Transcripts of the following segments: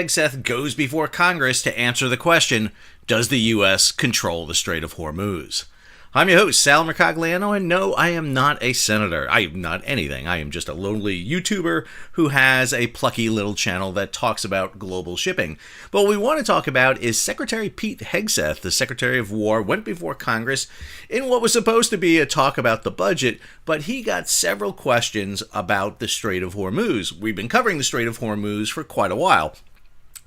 Hegseth goes before Congress to answer the question, does the U.S. control the Strait of Hormuz? I'm your host, Sal Mercogliano, and no, I am not a senator. I am not anything. I am just a lonely YouTuber who has a plucky little channel that talks about global shipping. But what we want to talk about is Secretary Pete Hegseth, the Secretary of War, went before Congress in what was supposed to be a talk about the budget, but he got several questions about the Strait of Hormuz. We've been covering the Strait of Hormuz for quite a while,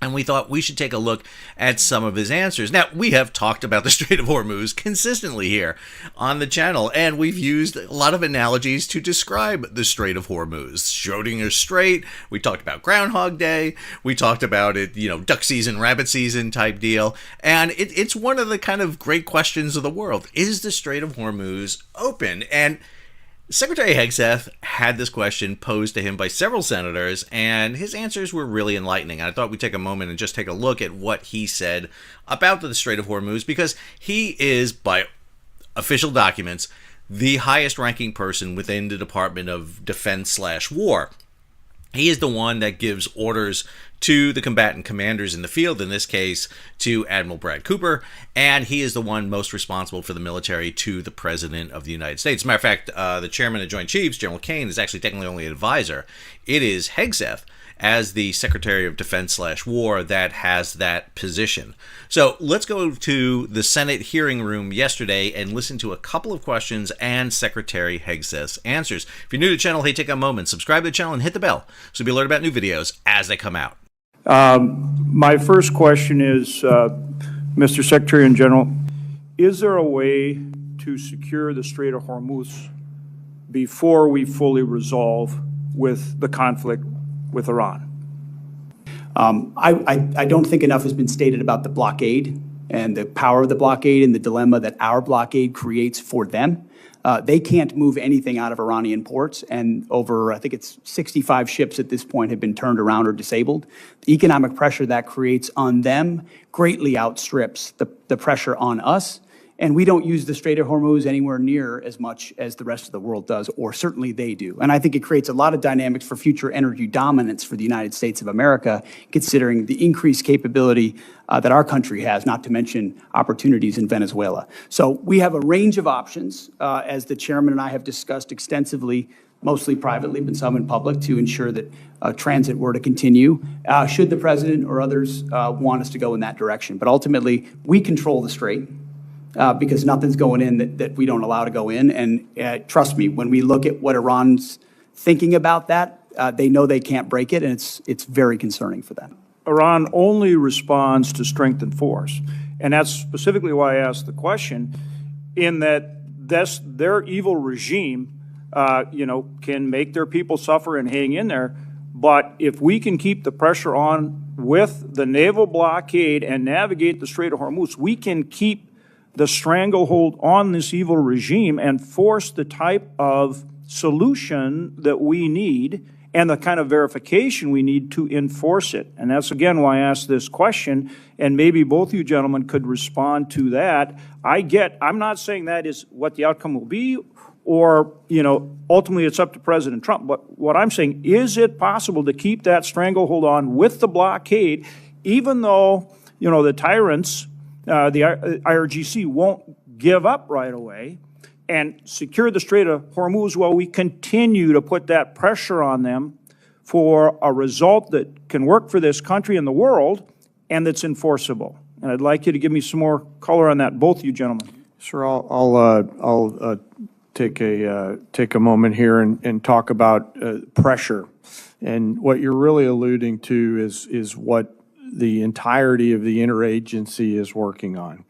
and we thought we should take a look at some of his answers. Now, we have talked about the Strait of Hormuz consistently here on the channel, and we've used a lot of analogies to describe the Strait of Hormuz. Schrodinger's Strait, we talked about Groundhog Day, we talked about it, duck season, rabbit season type deal, and it's one of the kind of great questions of the world. Is the Strait of Hormuz open? And Secretary Hegseth had this question posed to him by several senators, and his answers were really enlightening. I thought we'd take a moment and just take a look at what he said about the Strait of Hormuz, because he is, by official documents, the highest ranking person within the Department of Defense/War. He is the one that gives orders to the combatant commanders in the field, in this case to Admiral Brad Cooper, and he is the one most responsible for the military to the President of the United States. As a matter of fact, the Chairman of Joint Chiefs, General Kane, is actually technically only an advisor. It is Hegseth, as the Secretary of Defense/War, that has that position. So let's go to the Senate hearing room yesterday and listen to a couple of questions and Secretary Hegseth's answers. If you're new to the channel, hey, take a moment, subscribe to the channel, and hit the bell so you'll be alerted about new videos as they come out. My first question is, Mr. Secretary in General, is there a way to secure the Strait of Hormuz before we fully resolve with the conflict with Iran? I don't think enough has been stated about the blockade and the power of the blockade and the dilemma that our blockade creates for them. They can't move anything out of Iranian ports, and over, I think it's 65 ships at this point have been turned around or disabled. The economic pressure that creates on them greatly outstrips the pressure on us. And we don't use the Strait of Hormuz anywhere near as much as the rest of the world does, or certainly they do. And I think it creates a lot of dynamics for future energy dominance for the United States of America, considering the increased capability that our country has, not to mention opportunities in Venezuela. So we have a range of options, as the chairman and I have discussed extensively, mostly privately, but some in public, to ensure that transit were to continue, should the president or others want us to go in that direction. But ultimately, we control the strait. Because nothing's going in that we don't allow to go in. And trust me, when we look at what Iran's thinking about that, they know they can't break it, and it's very concerning for them. Iran only responds to strength and force. And that's specifically why I asked the question, in that their evil regime, can make their people suffer and hang in there. But if we can keep the pressure on with the naval blockade and navigate the Strait of Hormuz, we can keep the stranglehold on this evil regime and force the type of solution that we need and the kind of verification we need to enforce it. And that's, again, why I asked this question, and maybe both you gentlemen could respond to that. I'm not saying that is what the outcome will be, or, ultimately it's up to President Trump. But what I'm saying, is it possible to keep that stranglehold on with the blockade, even though, the tyrants, the IRGC won't give up right away, and secure the Strait of Hormuz while we continue to put that pressure on them for a result that can work for this country and the world and that's enforceable? And I'd like you to give me some more color on that, both you gentlemen. Sure, I'll take a moment here and talk about pressure. And what you're really alluding to is what the entirety of the interagency is working on,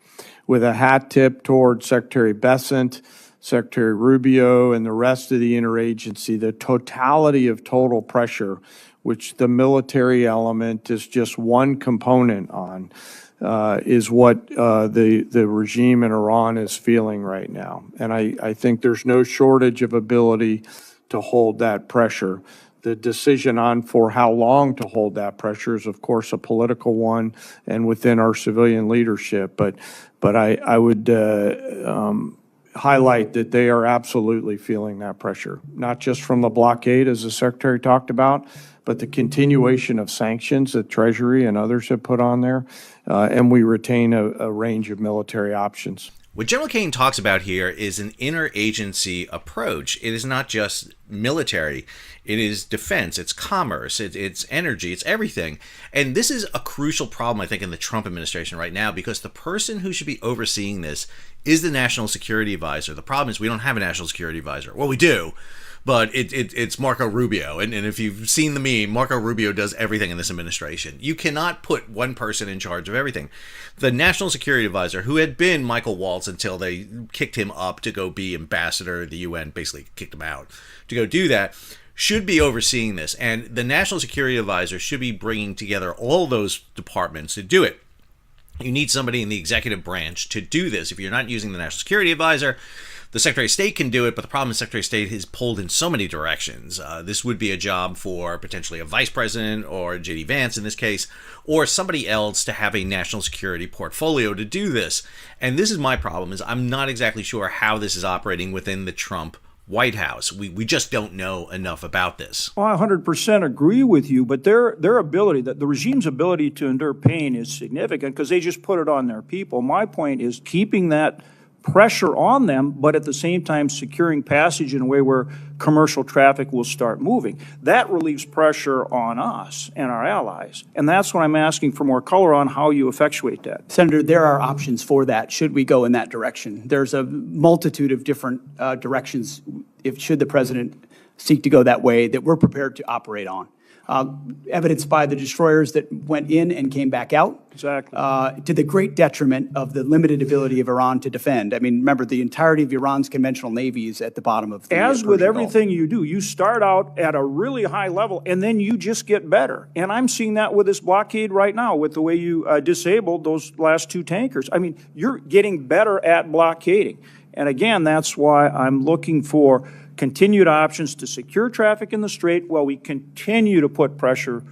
with a hat tip toward Secretary Bessent, Secretary Rubio, and the rest of the interagency. The totality of total pressure, which the military element is just one component on, is what the regime in Iran is feeling right now. And I think there's no shortage of ability to hold that pressure. The decision on for how long to hold that pressure is, of course, a political one and within our civilian leadership. But I would highlight that they are absolutely feeling that pressure, not just from the blockade, as the Secretary talked about, but the continuation of sanctions that Treasury and others have put on there, and we retain a range of military options. What General Kane talks about here is an interagency approach. It is not just military. It is defense, it's commerce, it's energy, it's everything. And this is a crucial problem, I think, in the Trump administration right now, because the person who should be overseeing this is the National Security Advisor. The problem is we don't have a National Security Advisor. Well, we do, but it's Marco Rubio. And if you've seen the meme, Marco Rubio does everything in this administration. You cannot put one person in charge of everything. The National Security Advisor, who had been Michael Waltz until they kicked him up to go be ambassador to the UN, basically kicked him out to go do that, should be overseeing this. And the National Security Advisor should be bringing together all those departments to do it. You need somebody in the executive branch to do this. If you're not using the National Security Advisor, the Secretary of State can do it, but the problem is Secretary of State is pulled in so many directions. This would be a job for potentially a vice president or J.D. Vance in this case, or somebody else to have a national security portfolio to do this. And this is my problem, is I'm not exactly sure how this is operating within the Trump White House. We just don't know enough about this. Well, I 100% agree with you, but their ability, the regime's ability to endure pain is significant because they just put it on their people. My point is keeping that pressure on them, but at the same time securing passage in a way where commercial traffic will start moving. That relieves pressure on us and our allies. And that's what I'm asking for more color on how you effectuate that. Senator, there are options for that should we go in that direction. There's a multitude of different directions should the president seek to go that way that we're prepared to operate on. Evidenced by the destroyers that went in and came back out. Exactly. To the great detriment of the limited ability of Iran to defend. I mean, remember, the entirety of Iran's conventional navy is at the bottom of the As with Persian everything Gulf. you do, you start out at a really high level, and then you just get better. And I'm seeing that with this blockade right now, with the way you disabled those last two tankers. I mean, you're getting better at blockading. And again, that's why I'm looking for continued options to secure traffic in the Strait while we continue to put pressure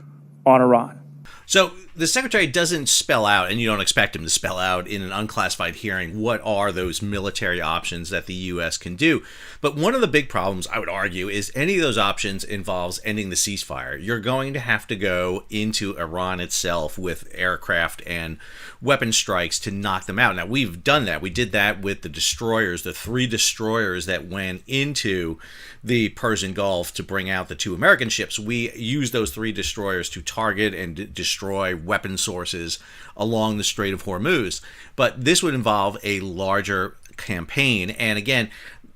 on Iran. So the Secretary doesn't spell out, and you don't expect him to spell out in an unclassified hearing, what are those military options that the U.S. can do. But one of the big problems, I would argue, is any of those options involves ending the ceasefire. You're going to have to go into Iran itself with aircraft and weapon strikes to knock them out. Now, we've done that. We did that with the destroyers, the 3 destroyers that went into the Persian Gulf to bring out the 2 American ships. We used those 3 destroyers to target and destroy weapon sources along the Strait of Hormuz. But this would involve a larger campaign. And again,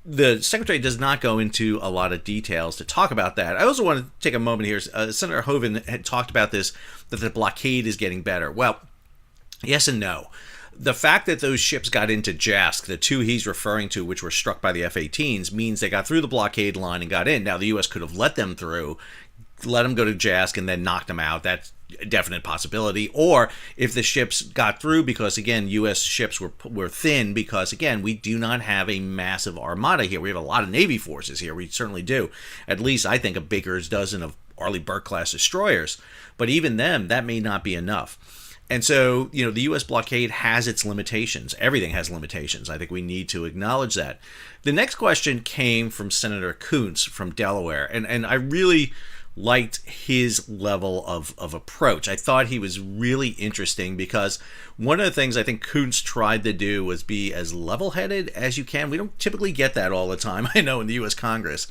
the Secretary does not go into a lot of details to talk about that. I also want to take a moment here. Senator Hoeven had talked about this, that the blockade is getting better. Well, yes and no. The fact that those ships got into Jask, the 2 he's referring to, which were struck by the F-18s, means they got through the blockade line and got in. Now, the U.S. could have let them through, let them go to Jask, and then knocked them out. That's a definite possibility. Or if the ships got through because, again, U.S. ships were thin because, again, we do not have a massive armada here. We have a lot of Navy forces here. We certainly do. At least, I think, a baker's dozen of Arleigh Burke-class destroyers. But even them, that may not be enough. And so, the U.S. blockade has its limitations. Everything has limitations. I think we need to acknowledge that. The next question came from Senator Coons from Delaware, and I really liked his level of approach. I thought he was really interesting because one of the things I think Coons tried to do was be as level-headed as you can. We don't typically get that all the time, I know, in the U.S. Congress.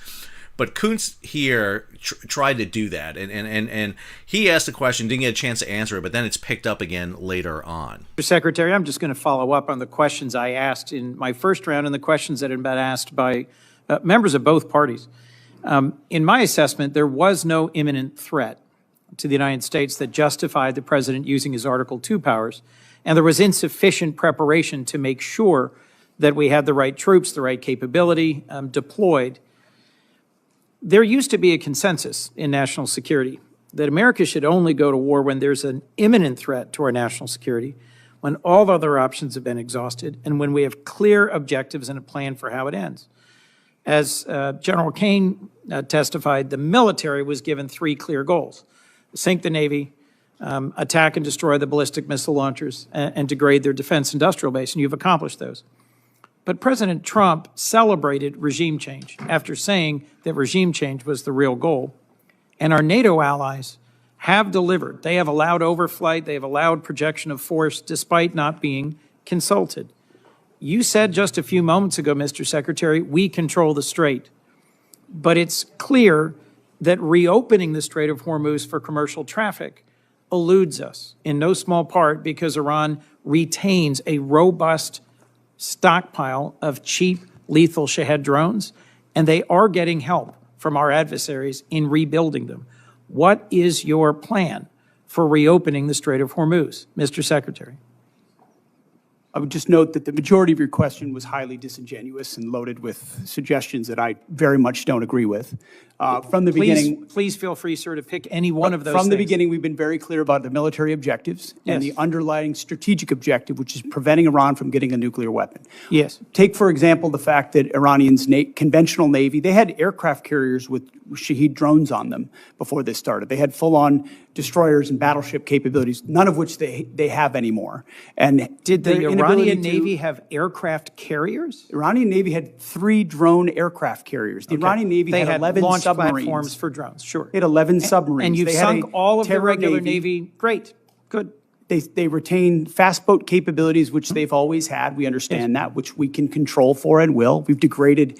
But Coons here tried to do that, and he asked the question, didn't get a chance to answer it, but then it's picked up again later on. Mr. Secretary, I'm just going to follow up on the questions I asked in my first round and the questions that had been asked by members of both parties. In my assessment, there was no imminent threat to the United States that justified the president using his Article 2 powers, and there was insufficient preparation to make sure that we had the right troops, the right capability deployed. There used to be a consensus in national security that America should only go to war when there's an imminent threat to our national security, when all other options have been exhausted, and when we have clear objectives and a plan for how it ends. As General Kane testified, the military was given 3 clear goals: sink the Navy, attack and destroy the ballistic missile launchers, and degrade their defense industrial base, and you've accomplished those. But President Trump celebrated regime change after saying that regime change was the real goal. And our NATO allies have delivered. They have allowed overflight. They have allowed projection of force despite not being consulted. You said just a few moments ago, Mr. Secretary, we control the strait. But it's clear that reopening the Strait of Hormuz for commercial traffic eludes us, in no small part because Iran retains a robust stockpile of cheap, lethal Shahed drones, and they are getting help from our adversaries in rebuilding them. What is your plan for reopening the Strait of Hormuz, Mr. Secretary? I would just note that the majority of your question was highly disingenuous and loaded with suggestions that I very much don't agree with. From the beginning, Please feel free, sir, to pick any one of those from the things. beginning, we've been very clear about the military objectives and Yes. the underlying strategic objective, which is preventing Iran from getting a nuclear weapon. Yes. Take, for example, the fact that Iranians' conventional Navy, they had aircraft carriers with Shahed drones on them before this started. They had full-on destroyers and battleship capabilities, none of which they have anymore. And Did the their inability Iranian to- Navy have aircraft carriers? Iranian Navy had 3 drone aircraft carriers. The Iranian Navy They had had 11 launch submarines. platforms for drones, sure. They had 11 submarines. And you've They had sunk a all of the terror regular Navy. Great, good. They retain fast boat capabilities, which they've always had. We understand that, which we can control for and will. We've degraded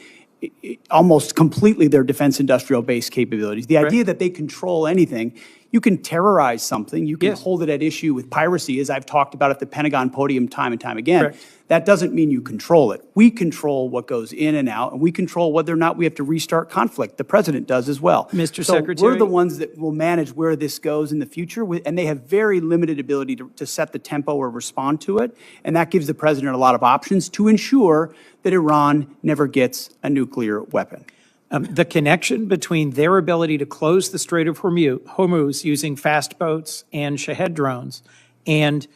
almost completely their defense industrial base capabilities. The idea that they control anything, you can terrorize something, you can Yes. hold it at issue with piracy, as I've talked about at the Pentagon podium time and time again. Correct. That doesn't mean you control it. We control what goes in and out, and we control whether or not we have to restart conflict. The president does as well. Mr. So Secretary- we're the ones that will manage where this goes in the future, and they have very limited ability to set the tempo or respond to it, and that gives the president a lot of options to ensure that Iran never gets a nuclear weapon. The connection between their ability to close the Strait of Hormuz using fast boats and Shahed drones and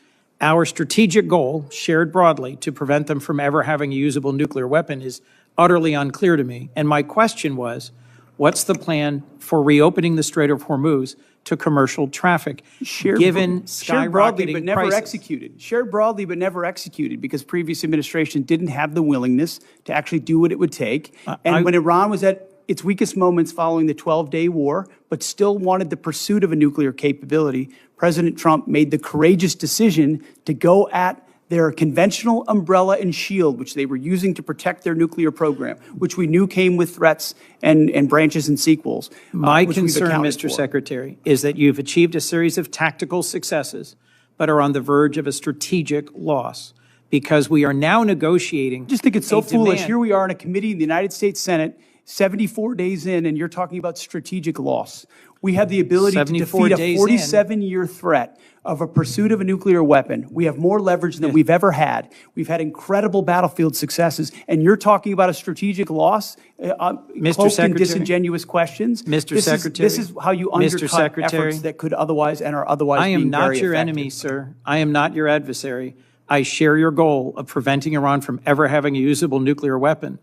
our strategic goal, shared broadly, to prevent them from ever having a usable nuclear weapon is utterly unclear to me. And my question was, what's the plan for reopening the Strait of Hormuz to commercial traffic, given shared broadly skyrocketing but never prices? executed. Shared broadly but never executed because previous administration didn't have the willingness to actually do what it would take. And when Iran was at its weakest moments following the 12-day war, but still wanted the pursuit of a nuclear capability, President Trump made the courageous decision to go at their conventional umbrella and shield, which they were using to protect their nuclear program, which we knew came with threats and branches and sequels. My which we've concern, accounted Mr. for. Secretary, is that you've achieved a series of tactical successes, but are on the verge of a strategic loss because we are now negotiating. I just think it's so a foolish. demand- Here we are in a committee in the United States Senate, 74 days in, and you're talking about strategic loss. We have the ability to 74 defeat days a in. 47-year threat of a pursuit of a nuclear weapon. We have more leverage than we've ever had. We've had incredible battlefield successes, and you're talking about a strategic loss, Mr. cloaked in Secretary. disingenuous questions. Mr. Secretary. This is how you Mr. undercut Secretary. efforts that could otherwise and are otherwise I am being not very your effective. enemy, sir. I am not your adversary. I share your goal of preventing Iran from ever having a usable nuclear weapon.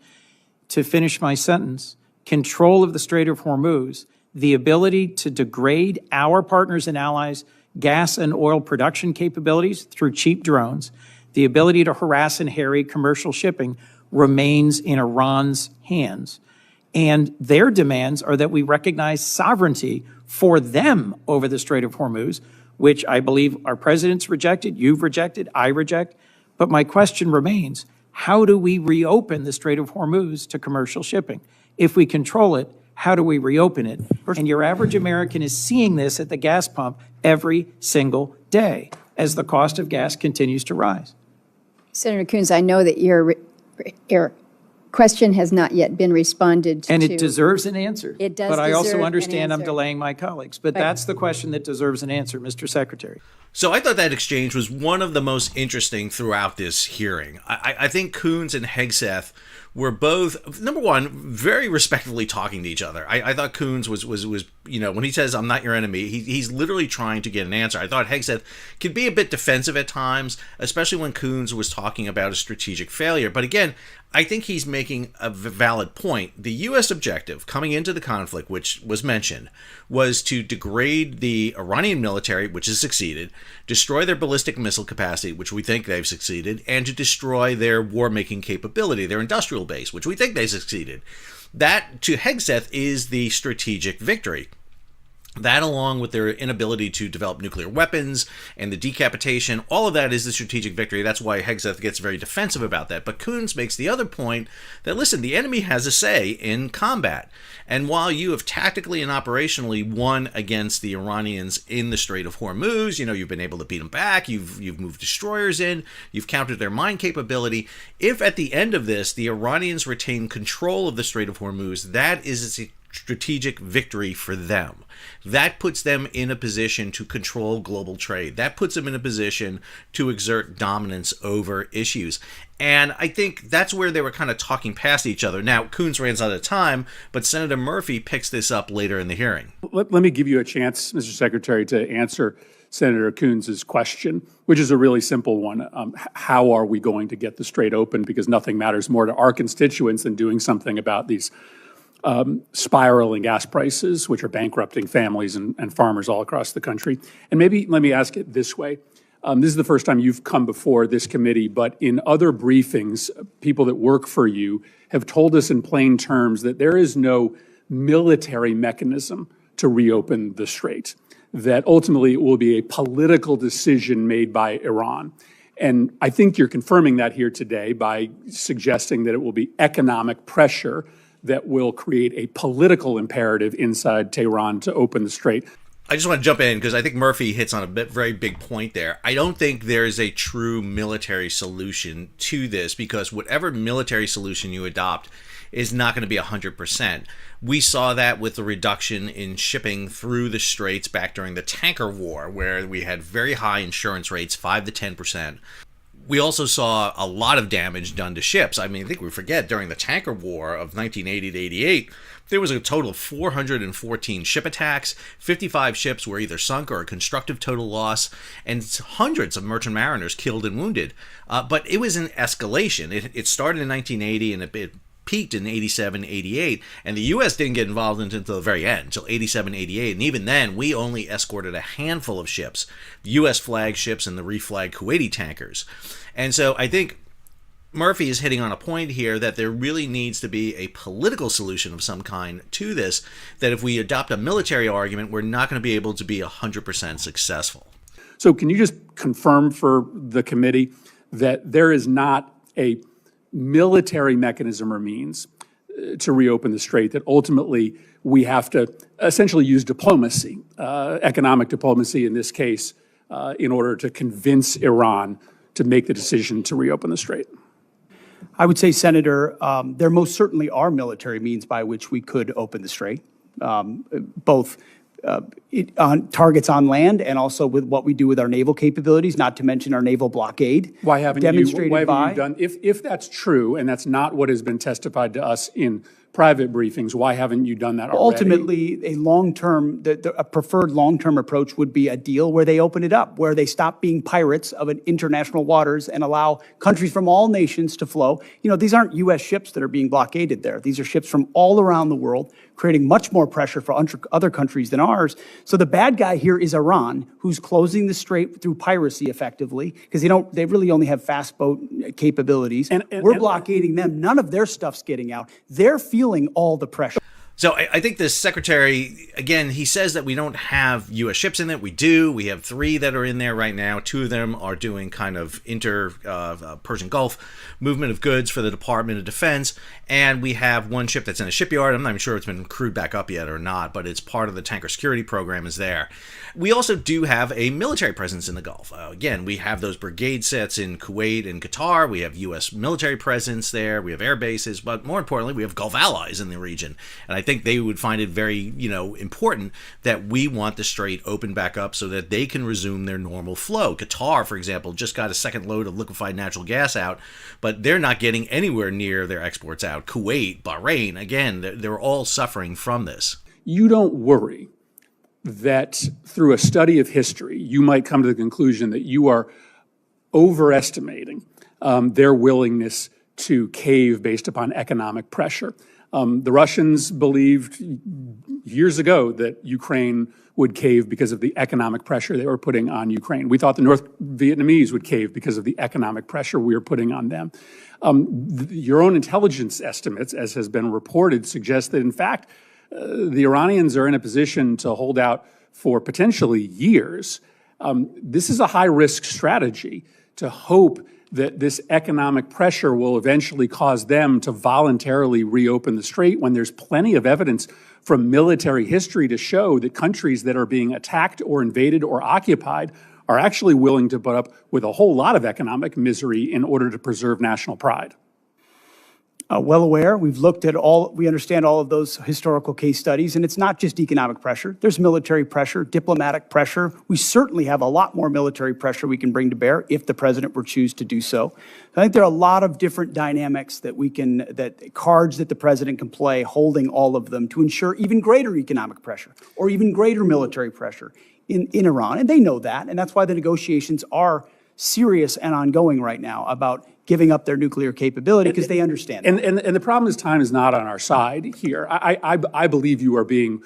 To finish my sentence, control of the Strait of Hormuz, the ability to degrade our partners and allies' gas and oil production capabilities through cheap drones, the ability to harass and harry commercial shipping remains in Iran's hands. And their demands are that we recognize sovereignty for them over the Strait of Hormuz, which I believe our president's rejected, you've rejected, I reject. But my question remains, how do we reopen the Strait of Hormuz to commercial shipping? If we control it, how do we reopen it? And your average American is seeing this at the gas pump every single day as the cost of gas continues to rise. Senator Coons, I know that your question has not yet been responded to. And it deserves an answer. It does But I deserve also an understand I'm answer. delaying my colleagues. But that's the question that deserves an answer, Mr. Secretary. So I thought that exchange was one of the most interesting throughout this hearing. I think Coons and Hegseth were both, number one, very respectfully talking to each other. I thought Coons was when he says, I'm not your enemy, he's literally trying to get an answer. I thought Hegseth could be a bit defensive at times, especially when Coons was talking about a strategic failure. But again, I think he's making a valid point. The U.S. objective coming into the conflict, which was mentioned, was to degrade the Iranian military, which has succeeded, destroy their ballistic missile capacity, which we think they've succeeded, and to destroy their war-making capability, their industrial base, which we think they succeeded. That, to Hegseth, is the strategic victory. That, along with their inability to develop nuclear weapons and the decapitation, all of that is the strategic victory. That's why Hegseth gets very defensive about that. But Coons makes the other point that, listen, the enemy has a say in combat. And while you have tactically and operationally won against the Iranians in the Strait of Hormuz, you've been able to beat them back, you've moved destroyers in, you've countered their mine capability. If at the end of this, the Iranians retain control of the Strait of Hormuz, that is a strategic victory for them. That puts them in a position to control global trade. That puts them in a position to exert dominance over issues. And I think that's where they were kind of talking past each other. Now, Coons runs out of time, but Senator Murphy picks this up later in the hearing. Let me give you a chance, Mr. Secretary, to answer Senator Coons's question, which is a really simple one. How are we going to get the strait open? Because nothing matters more to our constituents than doing something about these spiraling gas prices, which are bankrupting families and farmers all across the country. And maybe let me ask it this way. This is the first time you've come before this committee, but in other briefings, people that work for you have told us in plain terms that there is no military mechanism to reopen the strait, that ultimately it will be a political decision made by Iran. And I think you're confirming that here today by suggesting that it will be economic pressure that will create a political imperative inside Tehran to open the strait. I just want to jump in because I think Murphy hits on a very big point there. I don't think there is a true military solution to this, because whatever military solution you adopt is not going to be 100%. We saw that with the reduction in shipping through the straits back during the tanker war, where we had very high insurance rates, 5 to 10%. We also saw a lot of damage done to ships. I mean, I think we forget during the tanker war of 1980 to 88, there was a total of 414 ship attacks. 55 ships were either sunk or a constructive total loss, and hundreds of merchant mariners killed and wounded. But it was an escalation. It started in 1980 and it peaked in 87, 88, and the U.S. didn't get involved until the very end, until 87, 88, and even then, we only escorted a handful of ships, U.S. flag ships and the reflagged Kuwaiti tankers. And so I think Murphy is hitting on a point here that there really needs to be a political solution of some kind to this, that if we adopt a military argument, we're not going to be able to be 100% successful. So can you just confirm for the committee that there is not a military mechanism or means to reopen the strait, that ultimately we have to essentially use diplomacy, economic diplomacy in this case, in order to convince Iran to make the decision to reopen the strait? I would say, Senator, there most certainly are military means by which we could open the strait, both on targets on land and also with what we do with our naval capabilities, not to mention our naval blockade. Why haven't you done, if that's true and that's not what has been testified to us in private briefings, why haven't you done that already? Ultimately, a preferred long-term approach would be a deal where they open it up, where they stop being pirates of international waters and allow countries from all nations to flow. These aren't U.S. ships that are being blockaded there. These are ships from all around the world, creating much more pressure for other countries than ours. So the bad guy here is Iran, who's closing the strait through piracy effectively, because they really only have fast boat capabilities. We're blockading them. None of their stuff's getting out. They're feeling all the pressure. So I think the secretary, again, he says that we don't have U.S. ships in it. We do. We have 3 that are in there right now. 2 of them are doing kind of Persian Gulf movement of goods for the Department of Defense. And we have 1 ship that's in a shipyard. I'm not even sure it's been crewed back up yet or not, but it's part of the tanker security program is there. We also do have a military presence in the Gulf. Again, we have those brigade sets in Kuwait and Qatar. We have U.S. military presence there. We have air bases. But more importantly, we have Gulf allies in the region. And I think they would find it very, important that we want the strait open back up so that they can resume their normal flow. Qatar, for example, just got a second load of liquefied natural gas out, but they're not getting anywhere near their exports out. Kuwait, Bahrain, again, they're all suffering from this. You don't worry that through a study of history, you might come to the conclusion that you are overestimating their willingness to cave based upon economic pressure. The Russians believed years ago that Ukraine would cave because of the economic pressure they were putting on Ukraine. We thought the North Vietnamese would cave because of the economic pressure we were putting on them. Your own intelligence estimates, as has been reported, suggest that, in fact, The Iranians are in a position to hold out for potentially years. This is a high-risk strategy to hope that this economic pressure will eventually cause them to voluntarily reopen the strait when there's plenty of evidence from military history to show that countries that are being attacked or invaded or occupied are actually willing to put up with a whole lot of economic misery in order to preserve national pride. Well aware. We've looked at we understand all of those historical case studies, and it's not just economic pressure. There's military pressure, diplomatic pressure. We certainly have a lot more military pressure we can bring to bear if the president were to choose to do so. I think there are a lot of different dynamics cards that the president can play, holding all of them to ensure even greater economic pressure or even greater military pressure in Iran. And they know that, and that's why the negotiations are serious and ongoing right now about giving up their nuclear capability, because they understand. And the problem is time is not on our side here. I believe you are being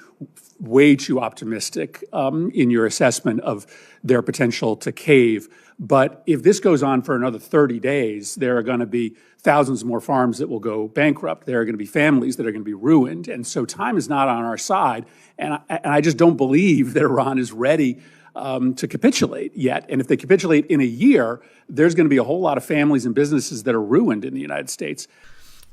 way too optimistic in your assessment of their potential to cave. But if this goes on for another 30 days, there are going to be thousands more farms that will go bankrupt. There are going to be families that are going to be ruined. And so time is not on our side. And I just don't believe that Iran is ready to capitulate yet. And if they capitulate in a year, there's going to be a whole lot of families and businesses that are ruined in the United States.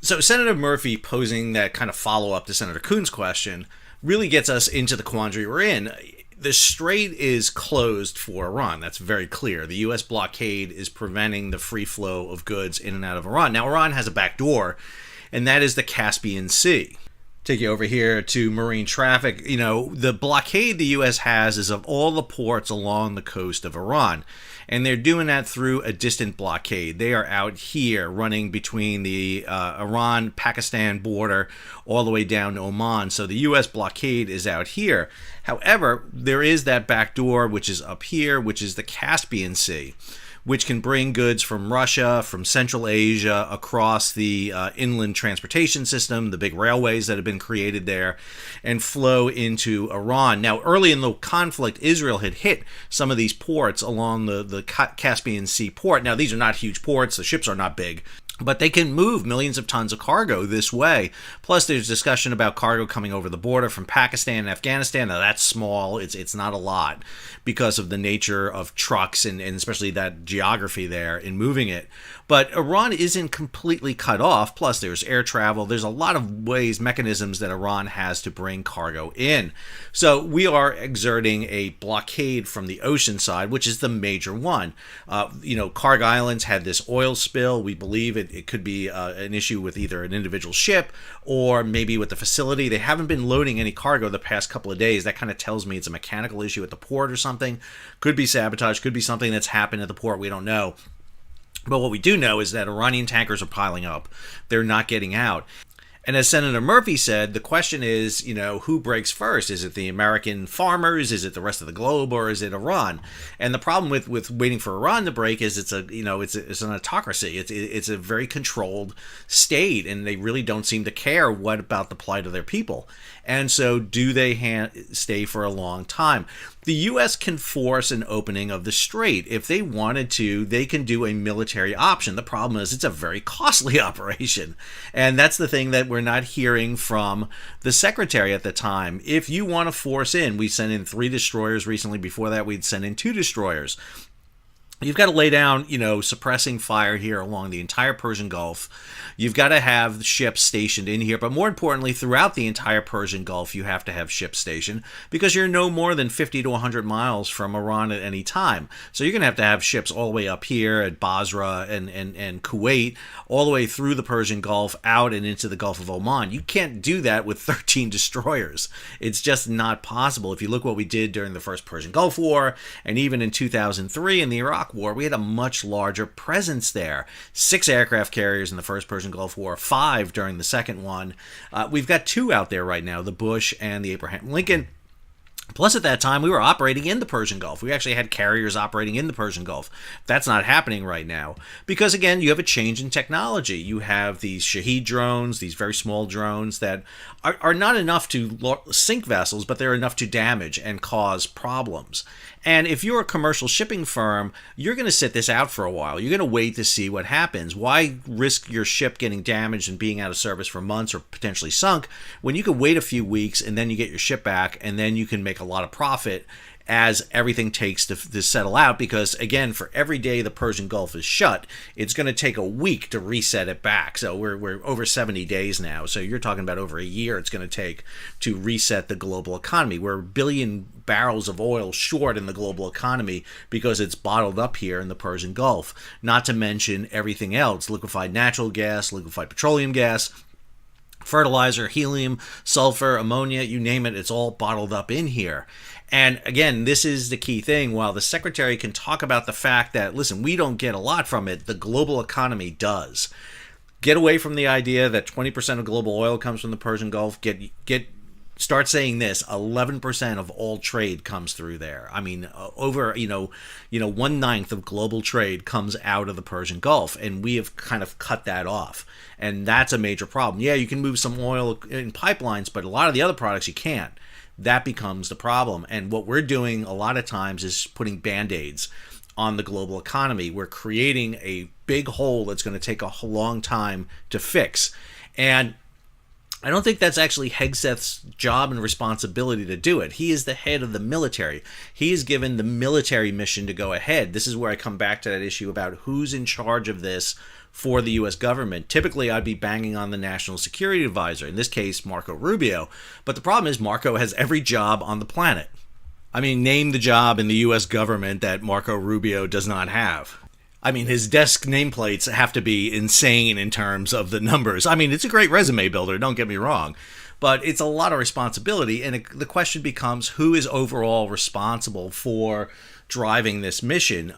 So Senator Murphy posing that kind of follow-up to Senator Coons' question really gets us into the quandary we're in. The strait is closed for Iran. That's very clear. The U.S. blockade is preventing the free flow of goods in and out of Iran. Now, Iran has a back door, and that is the Caspian Sea. Take you over here to marine traffic. You know, the blockade the U.S. has is of all the ports along the coast of Iran. And they're doing that through a distant blockade. They are out here running between the Iran-Pakistan border all the way down to Oman. So the U.S. blockade is out here. However, there is that back door, which is up here, which is the Caspian Sea, which can bring goods from Russia, from Central Asia, across the inland transportation system, the big railways that have been created there, and flow into Iran. Now, early in the conflict, Israel had hit some of these ports along the Caspian Sea port. Now, these are not huge ports. The ships are not big, but they can move millions of tons of cargo this way. Plus, there's discussion about cargo coming over the border from Pakistan and Afghanistan. Now, that's small. It's not a lot because of the nature of trucks and especially that geography there in moving it. But Iran isn't completely cut off. Plus, there's air travel. There's a lot of mechanisms that Iran has to bring cargo in. So we are exerting a blockade from the ocean side, which is the major one. Karg Islands had this oil spill. We believe it could be an issue with either an individual ship or maybe with the facility. They haven't been loading any cargo the past couple of days. That kind of tells me it's a mechanical issue at the port or something. Could be sabotage, could be something that's happened at the port. We don't know. But what we do know is that Iranian tankers are piling up. They're not getting out. And as Senator Murphy said, the question is, who breaks first? Is it the American farmers? Is it the rest of the globe? Or is it Iran? And the problem with waiting for Iran to break is it's an autocracy. It's a very controlled state, and they really don't seem to care what about the plight of their people. And so do they stay for a long time? The U.S. can force an opening of the strait. If they wanted to, they can do a military option. The problem is it's a very costly operation. And that's the thing that we're not hearing from the secretary at the time. If you want to force in, we sent in 3 destroyers recently. Before that, we'd send in 2 destroyers. You've got to lay down, suppressing fire here along the entire Persian Gulf. You've got to have ships stationed in here. But more importantly, throughout the entire Persian Gulf, you have to have ships stationed because you're no more than 50 to 100 miles from Iran at any time. So you're going to have ships all the way up here at Basra and Kuwait, all the way through the Persian Gulf, out and into the Gulf of Oman. You can't do that with 13 destroyers. It's just not possible. If you look what we did during the first Persian Gulf War, and even in 2003 in the Iraq War, we had a much larger presence there. 6 aircraft carriers in the first Persian Gulf War, 5 during the second one. We've got 2 out there right now, the Bush and the Abraham Lincoln. Plus, at that time, we were operating in the Persian Gulf. We actually had carriers operating in the Persian Gulf. That's not happening right now because, again, you have a change in technology. You have these Shahed drones, these very small drones that are not enough to sink vessels, but they're enough to damage and cause problems. And if you're a commercial shipping firm, you're going to sit this out for a while. You're going to wait to see what happens. Why risk your ship getting damaged and being out of service for months or potentially sunk when you could wait a few weeks and then you get your ship back and then you can make a lot of profit as everything takes to settle out? Because again, for every day the Persian Gulf is shut, it's going to take a week to reset it back. So we're over 70 days now. So you're talking about over a year it's going to take to reset the global economy. We're a billion barrels of oil short in the global economy because it's bottled up here in the Persian Gulf. Not to mention everything else: liquefied natural gas, liquefied petroleum gas, fertilizer, helium, sulfur, ammonia, you name it, it's all bottled up in here. And again, this is the key thing. While the secretary can talk about the fact that, listen, we don't get a lot from it, the global economy does. Get away from the idea that 20% of global oil comes from the Persian Gulf. Start saying this: 11% of all trade comes through there. I mean, over 1/9 of global trade comes out of the Persian Gulf, and we have kind of cut that off, and that's a major problem. Yeah, you can move some oil in pipelines, but a lot of the other products you can't. That becomes the problem. And what we're doing a lot of times is putting band-aids on the global economy. We're creating a big hole that's going to take a long time to fix. And I don't think that's actually Hegseth's job and responsibility to do it. He is the head of the military. He is given the military mission to go ahead. This is where I come back to that issue about who's in charge of this for the U.S. government. Typically, I'd be banging on the National Security Advisor, in this case, Marco Rubio. But the problem is Marco has every job on the planet. I mean, name the job in the U.S. government that Marco Rubio does not have. I mean, his desk nameplates have to be insane in terms of the numbers. I mean, it's a great resume builder, don't get me wrong, but it's a lot of responsibility. And the question becomes, who is overall responsible for driving this mission?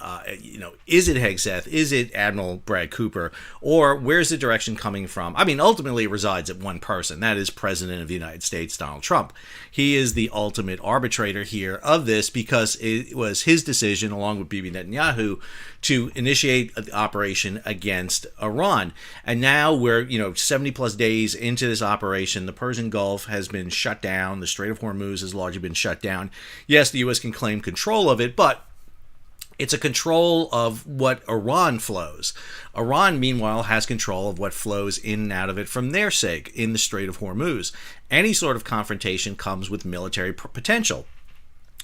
Is it Hegseth? Is it Admiral Brad Cooper? Or where's the direction coming from? I mean, ultimately it resides at one person. That is President of the United States, Donald Trump. He is the ultimate arbitrator here of this because it was his decision, along with Bibi Netanyahu, to initiate the operation against Iran. And now we're, 70 plus days into this operation. The Persian Gulf has been shut down. The Strait of Hormuz has largely been shut down. Yes, the U.S. can claim control of it, but it's a control of what Iran flows. Iran, meanwhile, has control of what flows in and out of it from their sake in the Strait of Hormuz. Any sort of confrontation comes with military potential.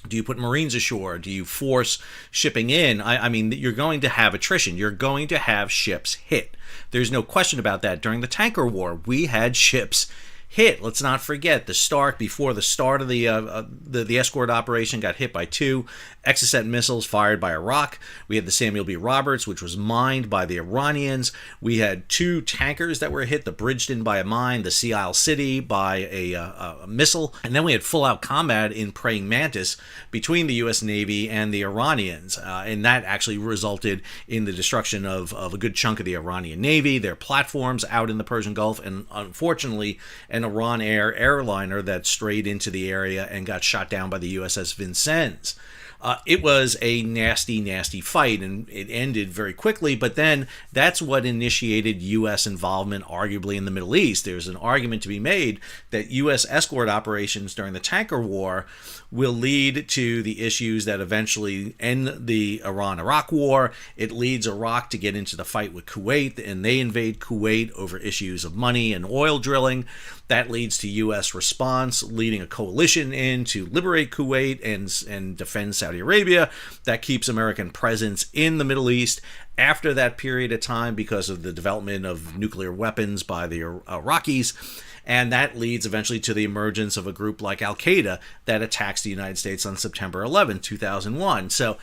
Do you put Marines ashore? Do you force shipping in? I mean, you're going to have attrition. You're going to have ships hit. There's no question about that. During the tanker war, we had ships hit. Let's not forget the Stark, before the start of the escort operation, got hit by 2 Exocet missiles fired by Iraq. We had the Samuel B. Roberts, which was mined by the Iranians. We had 2 tankers that were hit, the Bridgeton by a mine, the Sea Isle City by a missile. And then we had full-out combat in Praying Mantis between the U.S. Navy and the Iranians. And that actually resulted in the destruction of a good chunk of the Iranian Navy, their platforms out in the Persian Gulf, and unfortunately an Iran Air airliner that strayed into the area and got shot down by the USS Vincennes. It was a nasty, nasty fight, and it ended very quickly, but then that's what initiated U.S. involvement, arguably, in the Middle East. There's an argument to be made that U.S. escort operations during the tanker war will lead to the issues that eventually end the Iran-Iraq war. It leads Iraq to get into the fight with Kuwait, and they invade Kuwait over issues of money and oil drilling. That leads to U.S. response, leading a coalition in to liberate Kuwait and defend Saudi Arabia. That keeps American presence in the Middle East. After that period of time, because of the development of nuclear weapons by the Iraqis, and that leads eventually to the emergence of a group like Al-Qaeda that attacks the United States on September 11, 2001. So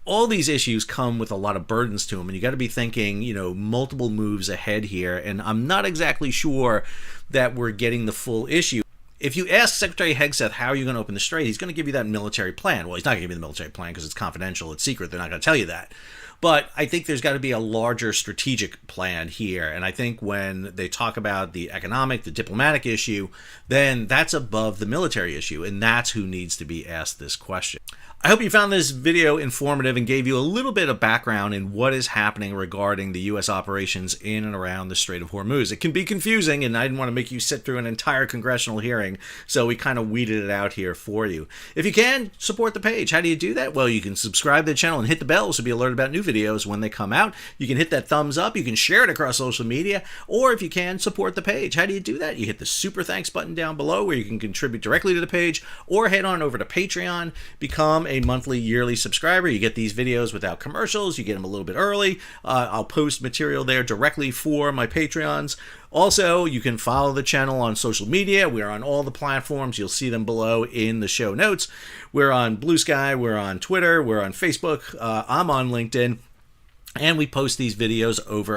all these issues come with a lot of burdens to them, and you got to be thinking, multiple moves ahead here, and I'm not exactly sure that we're getting the full issue. If you ask Secretary Hegseth, how are you going to open the strait, he's going to give you that military plan. Well, he's not going to give you the military plan because it's confidential, it's secret, they're not going to tell you that. But I think there's got to be a larger strategic plan here. And I think when they talk about the economic, the diplomatic issue, then that's above the military issue. And that's who needs to be asked this question. I hope you found this video informative and gave you a little bit of background in what is happening regarding the U.S. operations in and around the Strait of Hormuz. It can be confusing, and I didn't want to make you sit through an entire congressional hearing, so we kind of weeded it out here for you. If you can, support the page. How do you do that? Well, you can subscribe to the channel and hit the bell to be alerted about new videos when they come out. You can hit that thumbs up. You can share it across social media, or if you can, support the page. How do you do that? You hit the super thanks button down below where you can contribute directly to the page, or head on over to Patreon, become a monthly, yearly subscriber. You get these videos without commercials. You get them a little bit early. I'll post material there directly for my Patreons. Also, you can follow the channel on social media. We're on all the platforms. You'll see them below in the show notes. We're on Blue Sky. We're on Twitter. We're on Facebook. I'm on LinkedIn. And we post these videos over